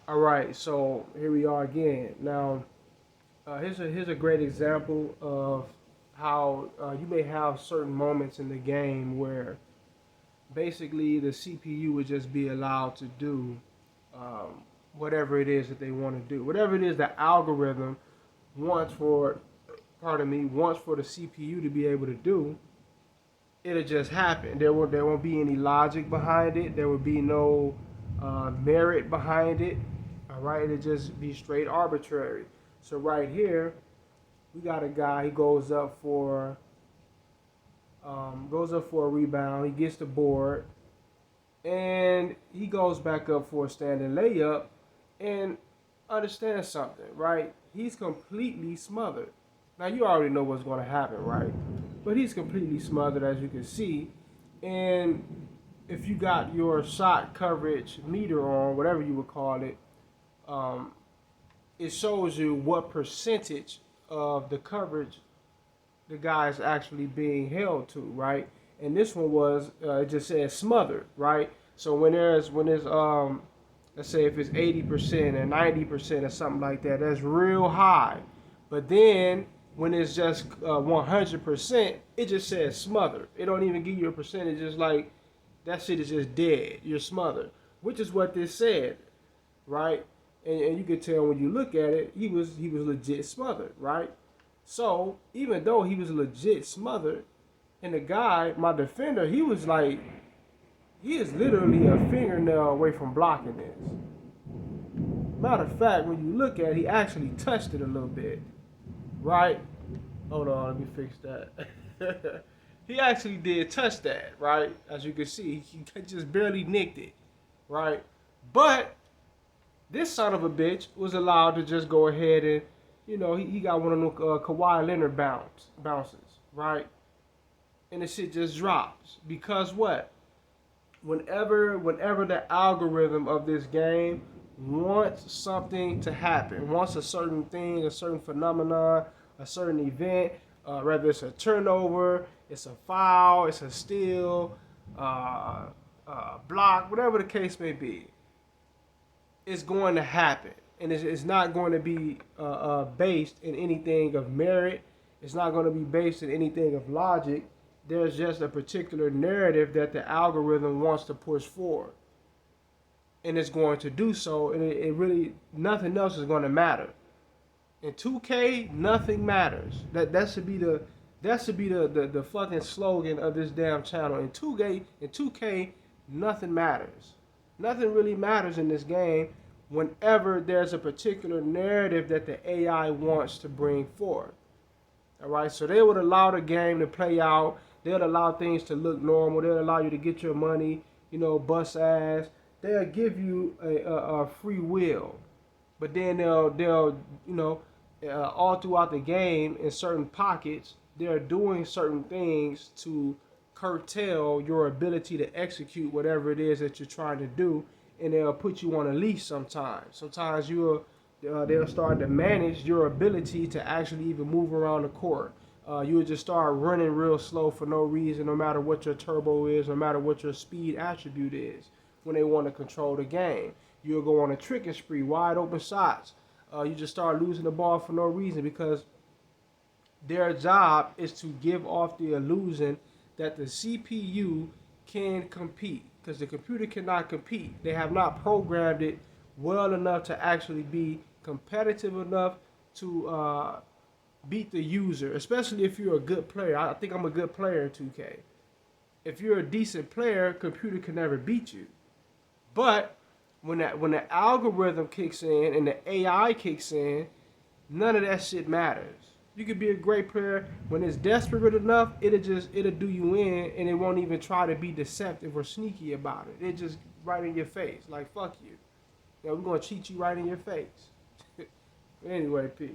All right, so here we are again. Now, here's a great example of how you may have certain moments in the game where basically the CPU would just be allowed to do whatever it is that they want to do, whatever it is the algorithm wants for, pardon me, wants for the CPU to be able to do. It'll just happen. There won't be any logic behind it. There will be no merit behind it. All right, it'll just be straight arbitrary. So right here, we got a guy. He goes up for a rebound. He gets the board, and he goes back up for a standing layup. And understand something, right? He's completely smothered. Now you already know what's going to happen, right? But he's completely smothered, as you can see. And if you got your shot coverage meter on, whatever you would call it, um, it shows you what percentage of the coverage the guy is actually being held to, right? And this one was it just says smothered, right? So when there's let's say if it's 80% or 90% or something like that, that's real high. But then when it's just 100%, it just says smothered. It don't even give you a percentage. It's like that shit is just dead. You're smothered, which is what this said, right? And you can tell when you look at it, he was legit smothered, right? So even though he was legit smothered, and the guy, my defender, he is literally a fingernail away from blocking this. Matter of fact, when you look at it, he actually touched it a little bit, right? Hold on, let me fix that. He actually did touch that, right? As you can see, he just barely nicked it, right? But this son of a bitch was allowed to just go ahead and, he got one of them Kawhi Leonard bounces, right? And the shit just drops because what? Whenever the algorithm of this game wants something to happen, wants a certain thing, a certain phenomenon, a certain event, whether it's a turnover, it's a foul, it's a steal, block, whatever the case may be, it's going to happen. And it's not going to be based in anything of merit. It's not going to be based in anything of logic. There's just a particular narrative that the algorithm wants to push forward. And it's going to do so. And it really, nothing else is going to matter. In 2K, nothing matters. That should be the fucking slogan of this damn channel. In 2K, nothing matters. Nothing really matters in this game whenever there's a particular narrative that the AI wants to bring forth. All right, so they would allow the game to play out. They'll allow things to look normal. They'll allow you to get your money, bust ass. They'll give you a free will, but then they'll all throughout the game in certain pockets, they're doing certain things to curtail your ability to execute whatever it is that you're trying to do, and they'll put you on a leash sometimes. Sometimes they'll start to manage your ability to actually even move around the court. You'll just start running real slow for no reason, no matter what your turbo is, no matter what your speed attribute is, when they want to control the game. You'll go on a tricking spree, wide open shots. You just start losing the ball for no reason because their job is to give off the illusion that the CPU can compete, because the computer cannot compete. They have not programmed it well enough to actually be competitive enough to beat the user, especially if you're a good player. I think I'm a good player in 2K. If you're a decent player, computer can never beat you. But when the algorithm kicks in and the AI kicks in, none of that shit matters. You could be a great player. When it's desperate enough, it'll do you in, and it won't even try to be deceptive or sneaky about it. It just right in your face, like fuck you. We're gonna cheat you right in your face. Anyway, peace.